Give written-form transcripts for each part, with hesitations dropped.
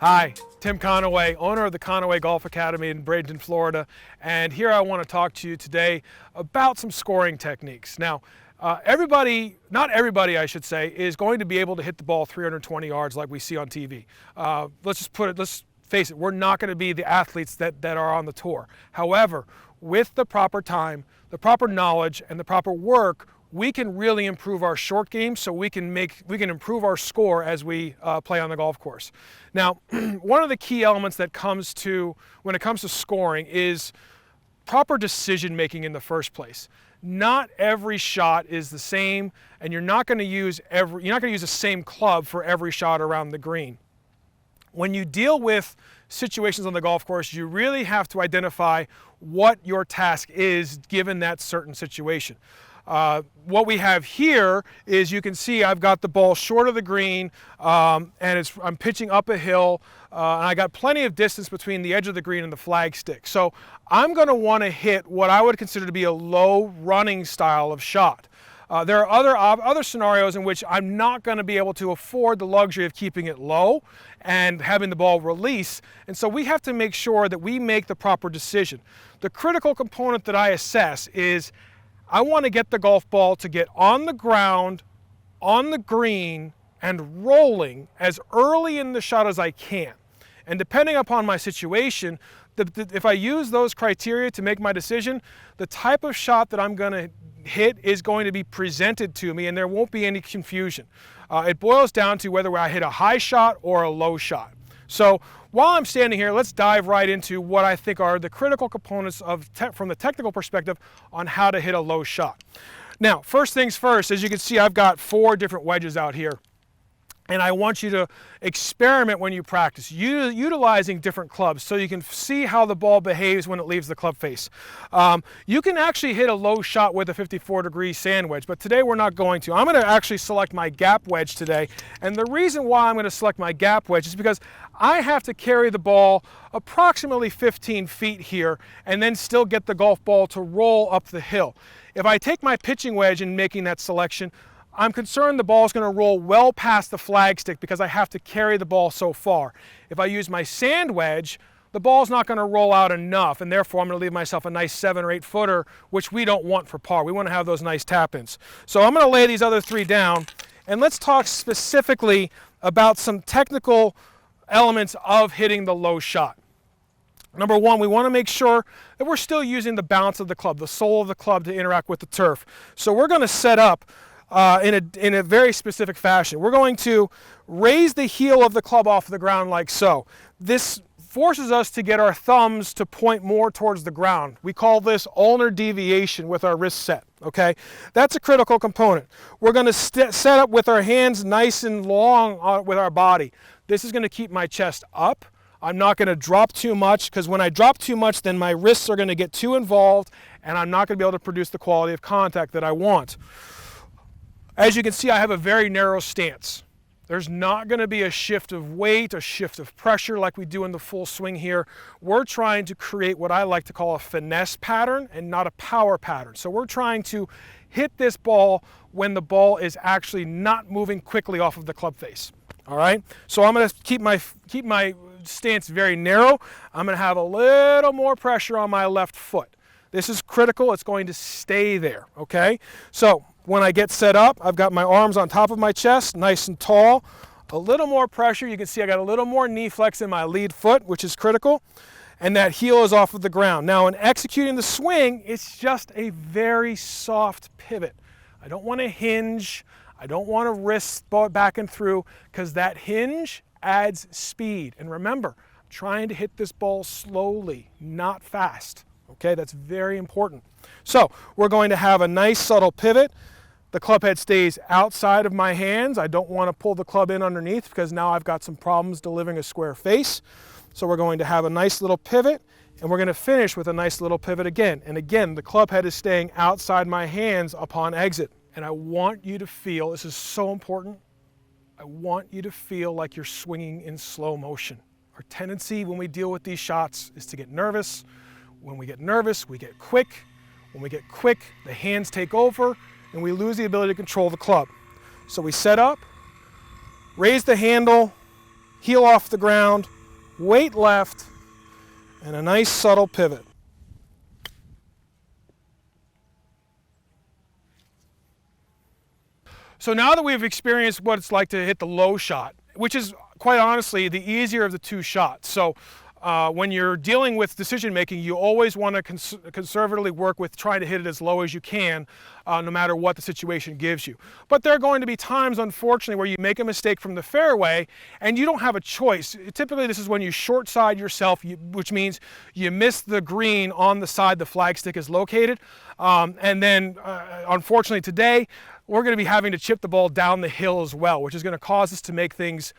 Hi, Tim Conaway, owner of the Conaway Golf Academy in Bradenton, Florida, and here I want to talk to you today about some scoring techniques. Now, not everybody I should say, is going to be able to hit the ball 320 yards like we see on TV. Let's face it, we're not going to be the athletes that are on the tour. However, with the proper time, the proper knowledge, and the proper work, we can really improve our short game, so we can improve our score as we play on the golf course. Now, one of the key elements that when it comes to scoring is proper decision making in the first place. Not every shot is the same, and you're not going to use the same club for every shot around the green. When you deal with situations on the golf course, you really have to identify what your task is given that certain situation. What we have here is, you can see I've got the ball short of the green, and I'm pitching up a hill, and I got plenty of distance between the edge of the green and the flagstick. So I'm going to want to hit what I would consider to be a low running style of shot. There are other scenarios in which I'm not going to be able to afford the luxury of keeping it low and having the ball release, and so we have to make sure that we make the proper decision. The critical component that I assess is, I want to get the golf ball to get on the ground, on the green, and rolling as early in the shot as I can. And depending upon my situation, if I use those criteria to make my decision, the type of shot that I'm going to hit is going to be presented to me, and there won't be any confusion. It boils down to whether I hit a high shot or a low shot. So while I'm standing here, let's dive right into what I think are the critical components from the technical perspective on how to hit a low shot. Now, first things first, as you can see, I've got 4 different wedges out here. And I want you to experiment when you practice, utilizing different clubs so you can see how the ball behaves when it leaves the club face. You can actually hit a low shot with a 54-degree sand wedge, but today we're not going to. I'm going to actually select my gap wedge today. And the reason why I'm going to select my gap wedge is because I have to carry the ball approximately 15 feet here and then still get the golf ball to roll up the hill. If I take my pitching wedge in making that selection, I'm concerned the ball is going to roll well past the flagstick because I have to carry the ball so far. If I use my sand wedge, the ball's not going to roll out enough, and therefore I'm going to leave myself a nice 7 or 8 footer, which we don't want for par. We want to have those nice tap-ins. So I'm going to lay these other 3 down, and let's talk specifically about some technical elements of hitting the low shot. Number 1, we want to make sure that we're still using the balance of the club, the sole of the club, to interact with the turf. So we're going to set up in a very specific fashion. We're going to raise the heel of the club off the ground like so. This forces us to get our thumbs to point more towards the ground. We call this ulnar deviation with our wrist set, okay? That's a critical component. We're going to set up with our hands nice and long with our body. This is going to keep my chest up. I'm not going to drop too much, because when I drop too much, then my wrists are going to get too involved, and I'm not going to be able to produce the quality of contact that I want. As you can see, I have a very narrow stance. There's not going to be a shift of weight, a shift of pressure like we do in the full swing here. We're trying to create what I like to call a finesse pattern and not a power pattern. So we're trying to hit this ball when the ball is actually not moving quickly off of the club face. All right? So I'm going to keep my stance very narrow. I'm going to have a little more pressure on my left foot. This is critical. It's going to stay there, okay? So when I get set up, I've got my arms on top of my chest, nice and tall. A little more pressure. You can see I got a little more knee flex in my lead foot, which is critical. And that heel is off of the ground. Now, in executing the swing, it's just a very soft pivot. I don't want to hinge. I don't want to wrist back and through, because that hinge adds speed. And remember, I'm trying to hit this ball slowly, not fast. Okay, that's very important. So we're going to have a nice subtle pivot. The club head stays outside of my hands. I don't want to pull the club in underneath, because now I've got some problems delivering a square face. So we're going to have a nice little pivot, and we're going to finish with a nice little pivot again. And again, the club head is staying outside my hands upon exit. And I want you to feel, this is so important, I want you to feel like you're swinging in slow motion. Our tendency when we deal with these shots is to get nervous. When we get nervous, we get quick. When we get quick, the hands take over, and we lose the ability to control the club. So we set up, raise the handle, heel off the ground, weight left, and a nice subtle pivot. So now that we've experienced what it's like to hit the low shot, which is quite honestly the easier of the two shots. So when you're dealing with decision making, you always want to conservatively work with trying to hit it as low as you can, no matter what the situation gives you. But there are going to be times, unfortunately, where you make a mistake from the fairway and you don't have a choice. Typically, this is when you short side yourself, which means you miss the green on the side the flagstick is located. And then, unfortunately, today, we're going to be having to chip the ball down the hill as well, which is going to cause us to make things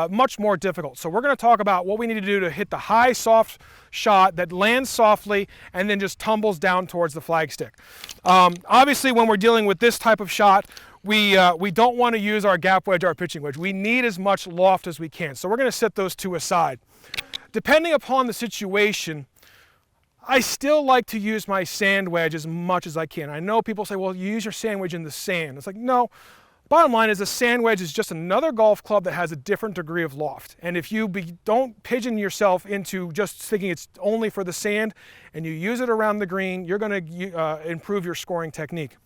much more difficult. So we're going to talk about what we need to do to hit the high, soft shot that lands softly and then just tumbles down towards the flagstick. Obviously, when we're dealing with this type of shot, we don't want to use our gap wedge, our pitching wedge. We need as much loft as we can. So we're going to set those two aside. Depending upon the situation, I still like to use my sand wedge as much as I can. I know people say, well, you use your sand wedge in the sand. It's like, no. Bottom line is a sand wedge is just another golf club that has a different degree of loft. And if you don't pigeon yourself into just thinking it's only for the sand and you use it around the green, you're going to improve your scoring technique.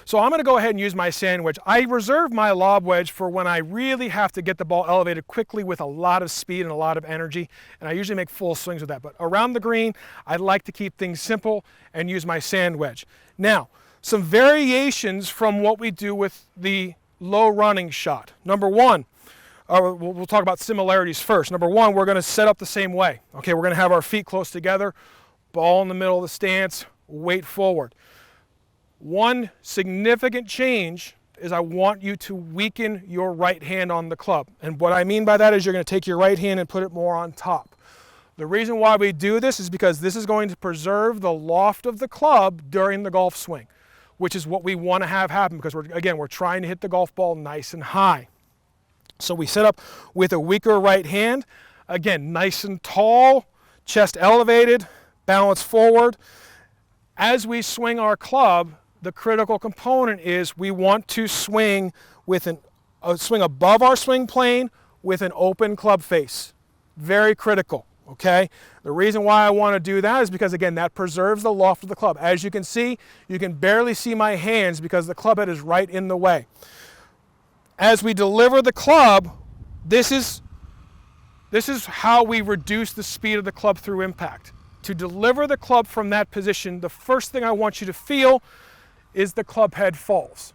So I'm going to go ahead and use my sand wedge. I reserve my lob wedge for when I really have to get the ball elevated quickly with a lot of speed and a lot of energy, and I usually make full swings with that. But around the green, I like to keep things simple and use my sand wedge. Now, some variations from what we do with the low running shot. Number one, we'll talk about similarities first. Number one, we're going to set up the same way. Okay, we're going to have our feet close together, ball in the middle of the stance, weight forward. One significant change is I want you to weaken your right hand on the club. And what I mean by that is you're going to take your right hand and put it more on top. The reason why we do this is because this is going to preserve the loft of the club during the golf swing, which is what we want to have happen because, we're trying to hit the golf ball nice and high. So we set up with a weaker right hand. Again, nice and tall, chest elevated, balance forward. As we swing our club, the critical component is we want to swing with swing above our swing plane with an open club face. Very critical, okay? The reason why I want to do that is because, again, that preserves the loft of the club. As you can see, you can barely see my hands because the club head is right in the way. As we deliver the club, this is how we reduce the speed of the club through impact. To deliver the club from that position, the first thing I want you to feel is the club head falls.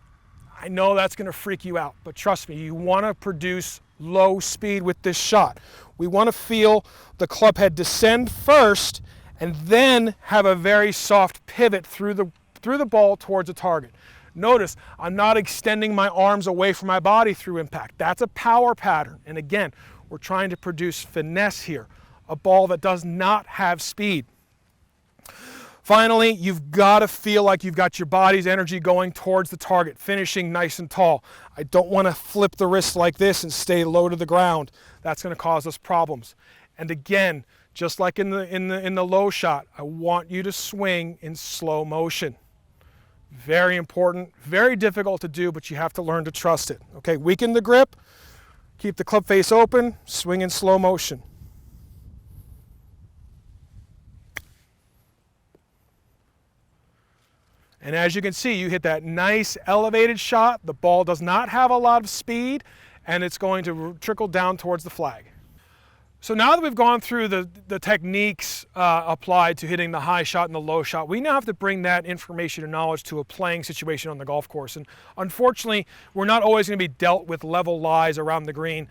I know that's going to freak you out, but trust me, you want to produce low speed with this shot. We want to feel the club head descend first and then have a very soft pivot through the ball towards the target. Notice I'm not extending my arms away from my body through impact. That's a power pattern. And again, we're trying to produce finesse here, a ball that does not have speed. Finally, you've got to feel like you've got your body's energy going towards the target, finishing nice and tall. I don't want to flip the wrist like this and stay low to the ground. That's going to cause us problems. And again, just like in the low shot, I want you to swing in slow motion. Very important, very difficult to do, but you have to learn to trust it. Okay, weaken the grip, keep the club face open, swing in slow motion. And as you can see, you hit that nice elevated shot. The ball does not have a lot of speed, and it's going to trickle down towards the flag. So now that we've gone through the techniques applied to hitting the high shot and the low shot, we now have to bring that information and knowledge to a playing situation on the golf course. And unfortunately, we're not always going to be dealt with level lies around the green.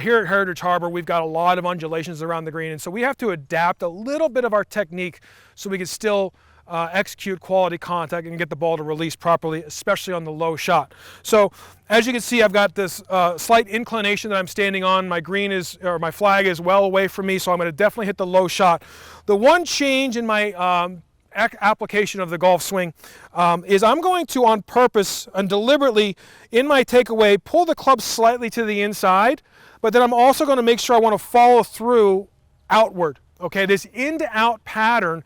Here at Heritage Harbor, we've got a lot of undulations around the green, and so we have to adapt a little bit of our technique so we can still execute quality contact and get the ball to release properly, especially on the low shot. So as you can see, I've got this slight inclination that I'm standing on. My my flag is well away from me, so I'm going to definitely hit the low shot. The one change in my application of the golf swing is I'm going to, on purpose and deliberately, in my takeaway, pull the club slightly to the inside, but then I'm also going to make sure I want to follow through outward. Okay, this in to out pattern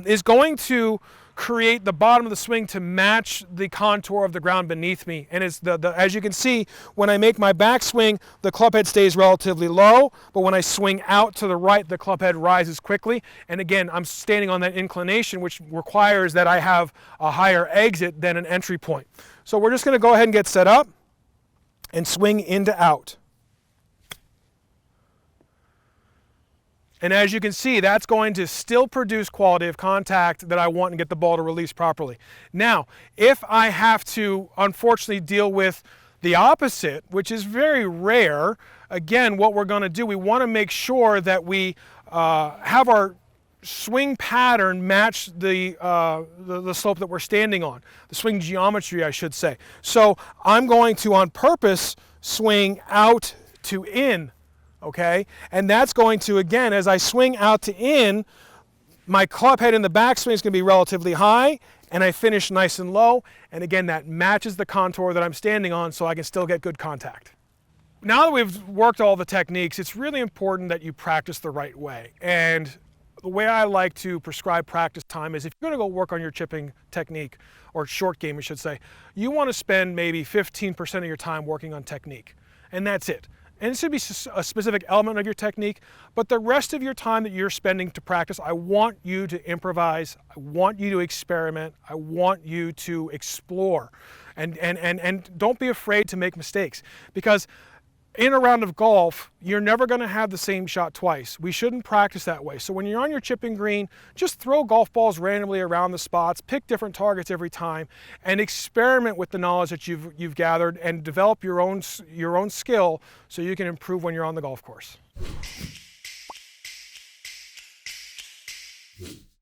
is going to create the bottom of the swing to match the contour of the ground beneath me. And it's as you can see, when I make my backswing, the club head stays relatively low, but when I swing out to the right, the club head rises quickly. And again, I'm standing on that inclination, which requires that I have a higher exit than an entry point. So we're just going to go ahead and get set up and swing into out. And as you can see, that's going to still produce quality of contact that I want and get the ball to release properly. Now, if I have to unfortunately deal with the opposite, which is very rare, again, what we're going to do, we want to make sure that we have our swing pattern match the slope that we're standing on, the swing geometry, I should say. So I'm going to, on purpose, swing out to in. Okay, and that's going to, again, as I swing out to in, my club head in the backswing is going to be relatively high, and I finish nice and low, and again, that matches the contour that I'm standing on, so I can still get good contact. Now that we've worked all the techniques, it's really important that you practice the right way. And the way I like to prescribe practice time is, if you're going to go work on your chipping technique, or short game, I should say, you want to spend maybe 15% of your time working on technique, and that's it. And it should be a specific element of your technique, but the rest of your time that you're spending to practice, I want you to improvise, I want you to experiment, I want you to explore. And don't be afraid to make mistakes, because in a round of golf, you're never going to have the same shot twice. We shouldn't practice that way. So when you're on your chipping green, just throw golf balls randomly around the spots, pick different targets every time, and experiment with the knowledge that you've gathered, and develop your own skill so you can improve when you're on the golf course.